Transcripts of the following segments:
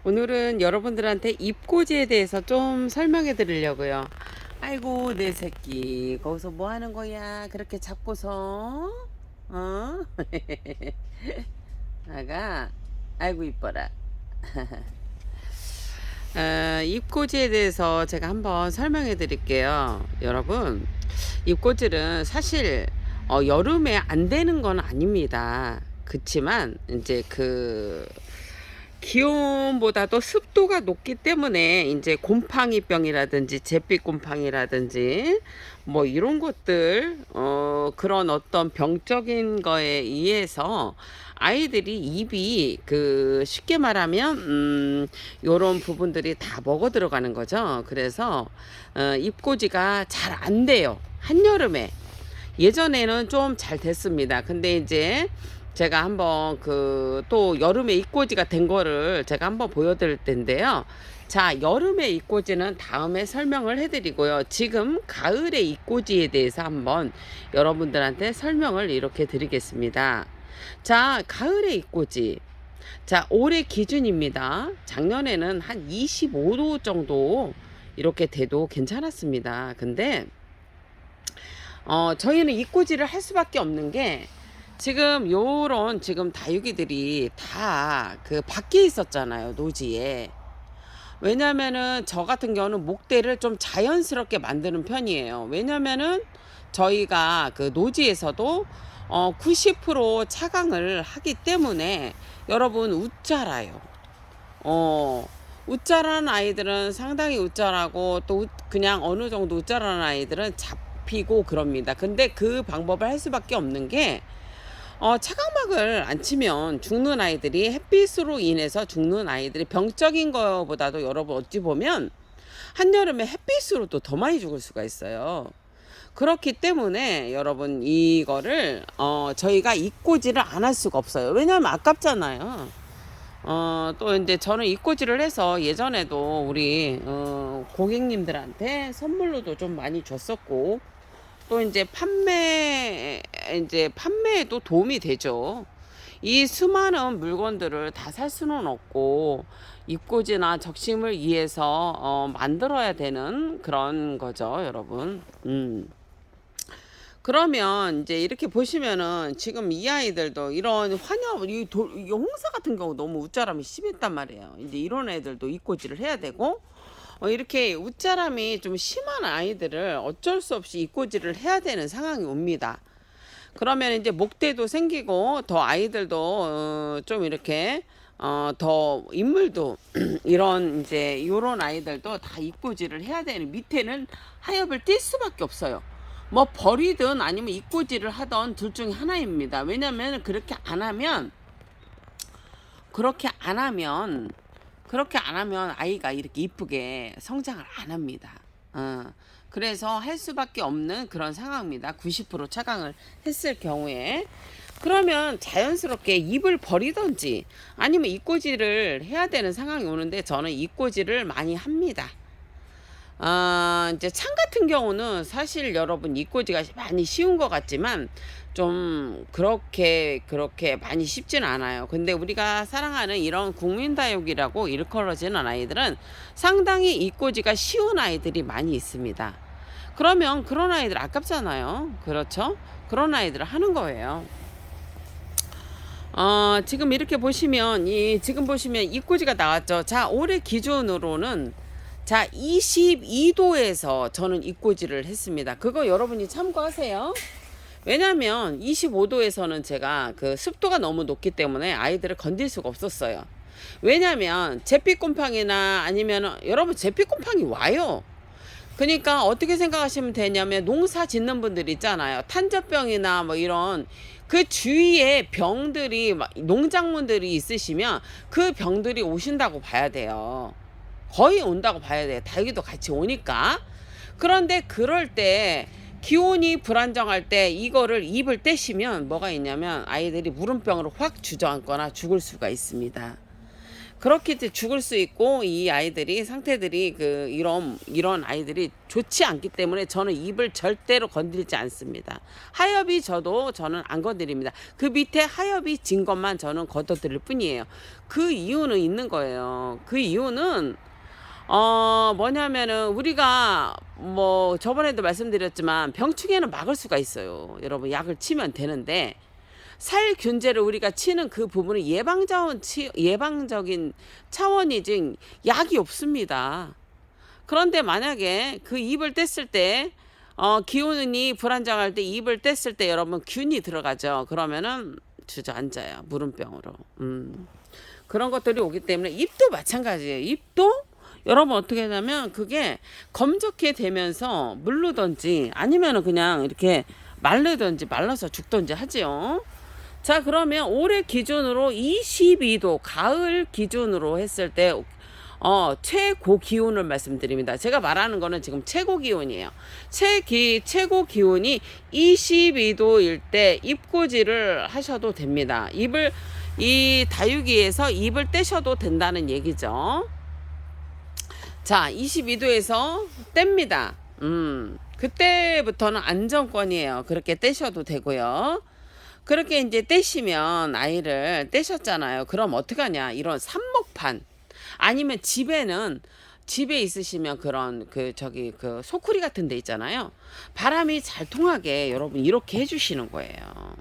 오늘은 여러분들한테 입꼬지에 대해서 좀 설명해 드리려고요. 아이고, 내 새끼. 거기서 뭐 하는 거야? 그렇게 잡고서. 어? 아가. 아이고, 이뻐라. 입꼬지에 대해서 제가 한번 설명해 드릴게요. 여러분, 입꼬질은 사실 여름에 안 되는 건 아닙니다. 그치만 이제 기온보다도 습도가 높기 때문에 이제 곰팡이병이라든지 잿빛 곰팡이라든지 뭐 이런 것들 그런 어떤 병적인 거에 의해서 아이들이 입이 쉽게 말하면 요런 부분들이 다 먹어 들어가는 거죠. 그래서 입꼬지가 잘 안 돼요. 한여름에. 예전에는 좀 잘 됐습니다. 근데 이제 제가 한번 또 여름에 입꼬지가 된 거를 제가 한번 보여드릴 텐데요. 자, 여름에 입꼬지는 다음에 설명을 해드리고요. 지금 가을의 입꼬지에 대해서 한번 여러분들한테 설명을 이렇게 드리겠습니다. 자, 가을의 입꼬지. 자, 올해 기준입니다. 작년에는 한 25도 정도 이렇게 돼도 괜찮았습니다. 근데 저희는 입꼬지를 할 수밖에 없는 게 지금 요런 지금 다육이들이 다 밖에 있었잖아요, 노지에. 왜냐면은 저 같은 경우는 목대를 좀 자연스럽게 만드는 편이에요. 왜냐면은 저희가 노지에서도 90% 차강을 하기 때문에 여러분 웃자라요. 웃자라는 아이들은 상당히 웃자라고 또 그냥 어느 정도 웃자라는 아이들은 잡히고 그럽니다. 근데 그 방법을 할 수밖에 없는 게 차광막을 안 치면 죽는 아이들이 햇빛으로 인해서 죽는 아이들이 병적인 거보다도 여러분 어찌 보면 한여름에 햇빛으로도 더 많이 죽을 수가 있어요. 그렇기 때문에 여러분 이거를 저희가 입꼬지를 안 할 수가 없어요. 왜냐하면 아깝잖아요. 또 이제 저는 입꼬지를 해서 예전에도 우리 고객님들한테 선물로도 좀 많이 줬었고 또 이제 판매에도 도움이 되죠. 이 수많은 물건들을 다 살 수는 없고 입꼬지나 적심을 위해서 만들어야 되는 그런 거죠, 여러분. 그러면 이제 이렇게 보시면은 지금 이 아이들도 이런 이 홍사 같은 경우 너무 웃자람이 심했단 말이에요. 이제 이런 애들도 입꼬지를 해야 되고 이렇게 웃자람이 좀 심한 아이들을 어쩔 수 없이 입꼬지를 해야 되는 상황이 옵니다. 그러면 이제 목대도 생기고 더 아이들도 좀 이렇게 더 인물도 이런 이제 요런 아이들도 다 입꼬지를 해야 되는 밑에는 하엽을 띌 수밖에 없어요. 뭐 버리든 아니면 입꼬지를 하던 둘 중에 하나입니다. 왜냐면 그렇게 안 하면 아이가 이렇게 이쁘게 성장을 안 합니다. 그래서 할 수밖에 없는 그런 상황입니다. 90% 차강을 했을 경우에. 그러면 자연스럽게 잎을 버리던지 아니면 입꼬지를 해야 되는 상황이 오는데 저는 입꼬지를 많이 합니다. 이제 창 같은 경우는 사실 여러분 입꼬지가 많이 쉬운 것 같지만 좀 그렇게 많이 쉽지는 않아요. 근데 우리가 사랑하는 이런 국민다육이라고 일컬어지는 아이들은 상당히 입꼬지가 쉬운 아이들이 많이 있습니다. 그러면 그런 아이들 아깝잖아요. 그렇죠? 그런 아이들을 하는 거예요. 지금 이렇게 보시면 지금 보시면 입꼬지가 나왔죠. 자, 올해 기준으로는 자, 22도에서 저는 입꼬지를 했습니다. 그거 여러분이 참고하세요. 왜냐면 25도에서는 제가 습도가 너무 높기 때문에 아이들을 건들 수가 없었어요. 왜냐면 잿빛곰팡이나 아니면 여러분 잿빛곰팡이 와요. 그러니까 어떻게 생각하시면 되냐면 농사 짓는 분들 있잖아요. 탄저병이나 뭐 이런 주위에 병들이 농작물들이 있으시면 그 병들이 오신다고 봐야 돼요. 거의 온다고 봐야 돼요. 다육이도 같이 오니까. 그런데 그럴 때 기온이 불안정할 때 이거를 잎을 떼시면 뭐가 있냐면 아이들이 물음병으로 확 주저앉거나 죽을 수가 있습니다. 그렇게 이제 죽을 수 있고, 이 아이들이 상태들이 이런 아이들이 좋지 않기 때문에 저는 잎을 절대로 건들지 않습니다. 하엽이 저는 안 건드립니다. 그 밑에 하엽이 진 것만 저는 걷어들일 뿐이에요. 그 이유는 있는 거예요. 그 이유는 뭐냐면은 우리가 뭐 저번에도 말씀드렸지만 병충해는 막을 수가 있어요. 여러분, 약을 치면 되는데 살균제를 우리가 치는 그 부분은 예방적인 차원이지 약이 없습니다. 그런데 만약에 그 잎을 뗐을 때 기운이 불안정할 때 잎을 뗐을 때 여러분 균이 들어가죠. 그러면은 주저앉아요. 물음병으로. 그런 것들이 오기 때문에 잎도 마찬가지예요. 잎도 여러분 어떻게 하냐면 그게 검적해 되면서 물르던지 아니면은 그냥 이렇게 마르던지 말라서 죽던지 하지요. 자, 그러면 올해 기준으로 22도 가을 기준으로 했을 때 최고 기온을 말씀드립니다. 제가 말하는 거는 지금 최고 기온이에요. 최고 기온이 22도일 때 잎꽂이를 하셔도 됩니다. 이 다육이에서 잎을 떼셔도 된다는 얘기죠. 자, 22도에서 뗍니다. 그때부터는 안정권이에요. 그렇게 떼셔도 되고요. 그렇게 이제 떼시면 아이를 떼셨잖아요. 그럼 어떡하냐? 이런 삽목판 아니면 집에 있으시면 그런 소쿠리 같은 데 있잖아요. 바람이 잘 통하게 여러분 이렇게 해주시는 거예요.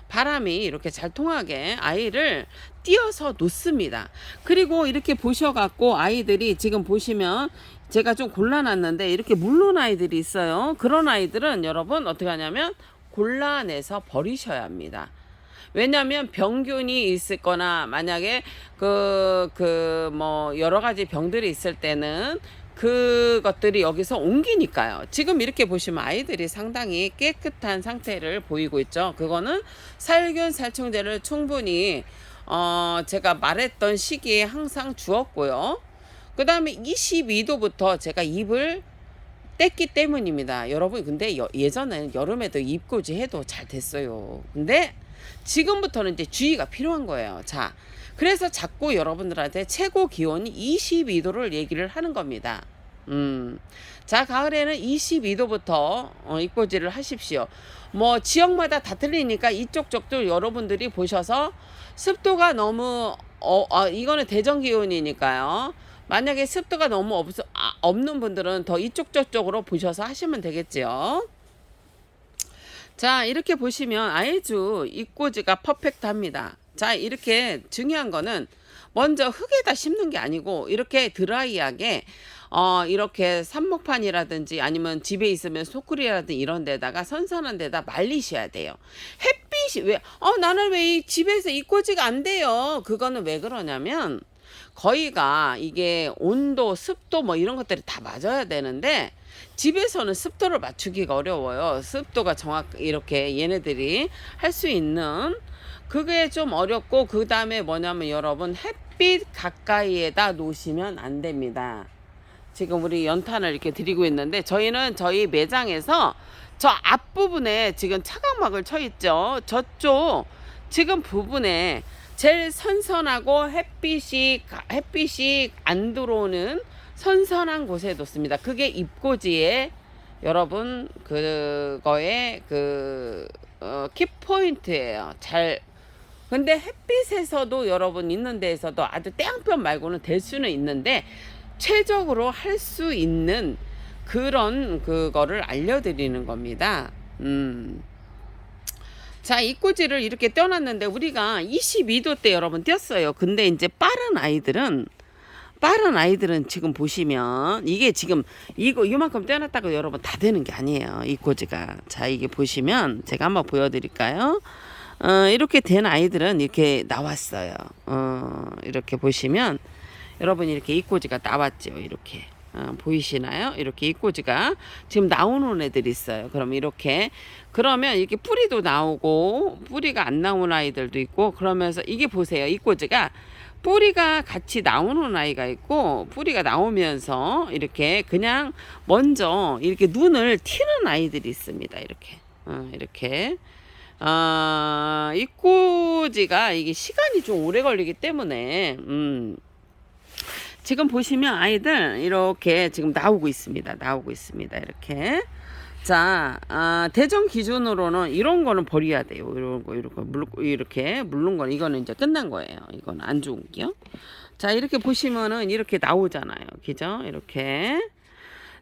바람이 이렇게 잘 통하게 아이를 띄어서 놓습니다. 그리고 이렇게 보셔갖고 아이들이 지금 보시면 제가 좀 골라놨는데 이렇게 물른 아이들이 있어요. 그런 아이들은 여러분 어떻게 하냐면 골라내서 버리셔야 합니다. 왜냐하면 병균이 있을 거나 만약에 뭐 여러 가지 병들이 있을 때는 그것들이 여기서 옮기니까요. 지금 이렇게 보시면 아이들이 상당히 깨끗한 상태를 보이고 있죠. 그거는 살균 살충제를 충분히 제가 말했던 시기에 항상 주었고요. 그 다음에 22도부터 제가 잎을 뗐기 때문입니다. 여러분, 근데 예전에는 여름에도 잎꽂이 해도 잘 됐어요. 근데 지금부터는 이제 주의가 필요한 거예요. 자, 그래서 자꾸 여러분들한테 최고 기온이 22도를 얘기를 하는 겁니다. 자, 가을에는 22도부터 잎꽂이를 하십시오. 뭐 지역마다 다 틀리니까 이쪽 쪽도 여러분들이 보셔서 습도가 너무 이거는 대전 기온이니까요. 만약에 습도가 너무 없는 분들은 더 이쪽 저쪽으로 보셔서 하시면 되겠지요. 자, 이렇게 보시면 아이주 잎꽂이가 퍼펙트합니다. 자, 이렇게 중요한 거는 먼저 흙에다 심는 게 아니고 이렇게 드라이하게 이렇게 삽목판이라든지 아니면 집에 있으면 소쿠리라든지 이런 데다가 선선한 데다 말리셔야 돼요. 햇빛이 나는 왜 집에서 잎꽂이가 안 돼요? 그거는 왜 그러냐면 거의가 이게 온도, 습도 뭐 이런 것들이 다 맞아야 되는데 집에서는 습도를 맞추기가 어려워요. 습도가 이렇게 얘네들이 할 수 있는 그게 좀 어렵고, 그 다음에 뭐냐면 여러분 햇빛 가까이에다 놓으시면 안 됩니다. 지금 우리 연탄을 이렇게 드리고 있는데 저희는 저희 매장에서 저 앞부분에 지금 차광막을 쳐 있죠. 저쪽 지금 부분에 제일 선선하고 햇빛이 안 들어오는 선선한 곳에 놓습니다. 그게 잎꽂이에 여러분 그거의 키포인트예요. 근데 햇빛에서도 여러분 있는 데에서도 아주 땡볕 말고는 될 수는 있는데 최적으로 할 수 있는 그런 그거를 알려드리는 겁니다. 자, 잎꽂이를 이렇게 떼어놨는데 우리가 22도 때 여러분 떼었어요. 근데 이제 빠른 아이들은 지금 보시면 이게 지금 이만큼 떼어놨다고 여러분 다 되는 게 아니에요. 잎꽂이가. 자, 이게 보시면 제가 한번 보여드릴까요? 이렇게 된 아이들은 이렇게 나왔어요. 이렇게 보시면 여러분 이렇게 잎꽂이가 나왔죠. 이렇게. 보이시나요? 이렇게 잎꽂이가 지금 나오는 애들이 있어요. 그러면 이렇게 뿌리도 나오고 뿌리가 안 나오는 아이들도 있고, 그러면서 이게 보세요. 잎꽂이가 뿌리가 같이 나오는 아이가 있고 뿌리가 나오면서 이렇게 그냥 먼저 이렇게 눈을 튀는 아이들이 있습니다. 이렇게 잎꽂이가 이게 시간이 좀 오래 걸리기 때문에 지금 보시면 아이들 이렇게 지금 나오고 있습니다. 나오고 있습니다. 이렇게. 자, 대전 기준으로는 이런 거는 버려야 돼요. 이렇게 물른 거는 이거는 이제 끝난 거예요. 이건 안 좋은 게요. 자, 이렇게 보시면은 이렇게 나오잖아요. 그죠? 이렇게.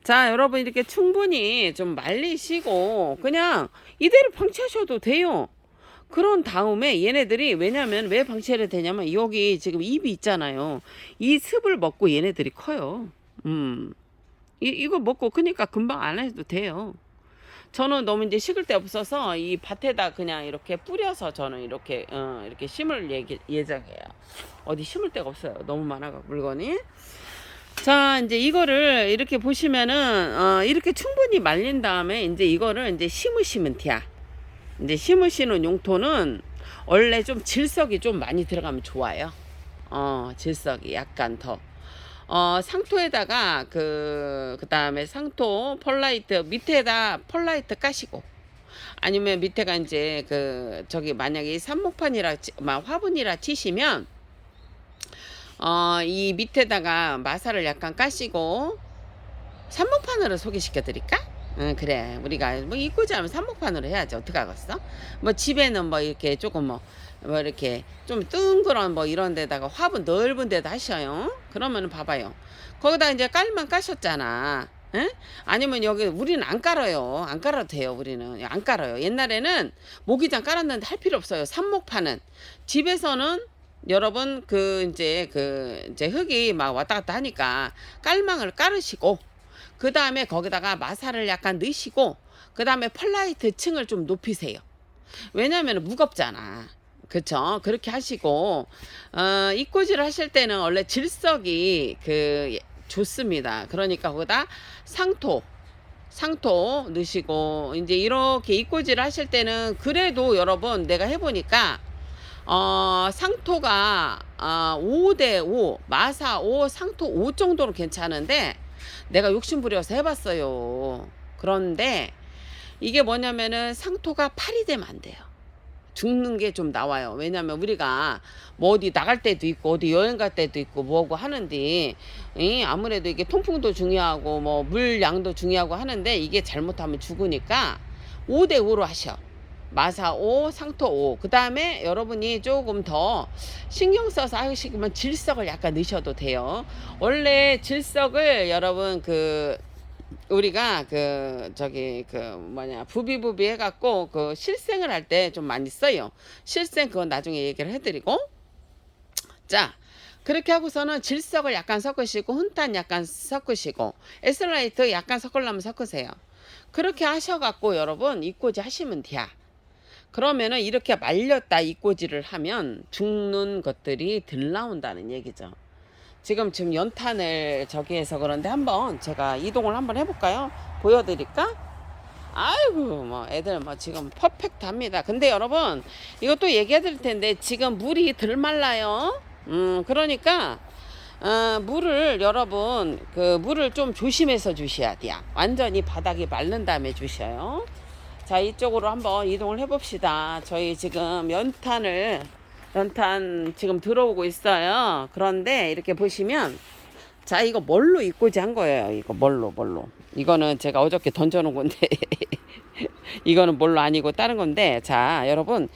자, 여러분 이렇게 충분히 좀 말리시고 그냥 이대로 방치하셔도 돼요. 그런 다음에 얘네들이 왜냐면 왜 방치해야 되냐면 여기 지금 잎이 있잖아요. 이 습을 먹고 얘네들이 커요. 이거 먹고 그러니까 금방 안 해도 돼요. 저는 너무 이제 식을 데 없어서 이 밭에다 그냥 이렇게 뿌려서 저는 이렇게 이렇게 심을 예정이에요. 어디 심을 데가 없어요. 너무 많아가 물건이. 자, 이제 이거를 이렇게 보시면은 이렇게 충분히 말린 다음에 이제 이거를 이제 심으시면 돼요. 이제 심으시는 용토는 원래 좀 질석이 좀 많이 들어가면 좋아요. 질석이 약간 더. 상토에다가 그다음에 상토 펄라이트 밑에다 펄라이트 까시고 아니면 밑에가 이제 저기 만약에 삽목판이라 화분이라 치시면 이 밑에다가 마사를 약간 까시고 삽목판으로 소개시켜 드릴까? 응, 그래. 우리가 뭐 이쁘지 않으면 삽목판으로 해야지. 어떡하겠어? 뭐 집에는 뭐 이렇게 조금 뭐 이렇게 좀 둥그런 뭐 이런 데다가 화분 넓은 데다 하셔요. 그러면 봐봐요. 거기다 이제 깔만 까셨잖아. 응? 아니면 여기 우리는 안 깔아요. 안 깔아도 돼요. 우리는 안 깔아요. 옛날에는 모기장 깔았는데 할 필요 없어요. 삽목판은 집에서는 여러분 이제 흙이 막 왔다 갔다 하니까 깔망을 깔으시고 그 다음에 거기다가 마사를 약간 넣으시고 그 다음에 펄라이트 층을 좀 높이세요. 왜냐면 무겁잖아. 그쵸? 그렇게 하시고 잎꽂이를 하실 때는 원래 질석이 좋습니다. 그러니까 거기다 상토 넣으시고 이제 이렇게 잎꽂이를 하실 때는 그래도 여러분 내가 해보니까 상토가 5대5 마사 5 상토 5 정도로 괜찮은데 내가 욕심부려서 해봤어요. 그런데 이게 뭐냐면은 상토가 8이 되면 안 돼요. 죽는 게 좀 나와요. 왜냐면 우리가 뭐 어디 나갈 때도 있고 어디 여행 갈 때도 있고 뭐고 하는데 아무래도 이게 통풍도 중요하고 뭐 물량도 중요하고 하는데 이게 잘못하면 죽으니까 5대5로 하셔. 마사 5, 상토 5. 그 다음에 여러분이 조금 더 신경 써서 하시면 질석을 약간 넣으셔도 돼요. 원래 질석을 여러분 우리가 부비부비 해갖고 실생을 할 때 좀 많이 써요. 실생 그건 나중에 얘기를 해드리고. 자, 그렇게 하고서는 질석을 약간 섞으시고 훈탄 약간 섞으시고 에스라이트 약간 섞으려면 섞으세요. 그렇게 하셔갖고 여러분 잎꽂이 하시면 돼요. 그러면은 이렇게 말렸다 잎꽂이를 하면 죽는 것들이 덜 나온다는 얘기죠. 지금 연탄을 저기 해서 그런데 한번 제가 이동을 한번 해볼까요? 보여드릴까? 아이고 뭐 애들 뭐 지금 퍼펙트합니다. 근데 여러분 이것도 얘기해 드릴 텐데 지금 물이 덜 말라요. 그러니까 물을 여러분 물을 좀 조심해서 주셔야 돼요. 완전히 바닥이 마른 다음에 주셔요. 자, 이쪽으로 한번 이동을 해 봅시다. 저희 지금 연탄 지금 들어오고 있어요. 그런데 이렇게 보시면 자, 이거 뭘로 잎꽂이 한 거예요. 이거 뭘로 이거는 제가 어저께 던져 놓은 건데 이거는 뭘로 아니고 다른 건데 자, 여러분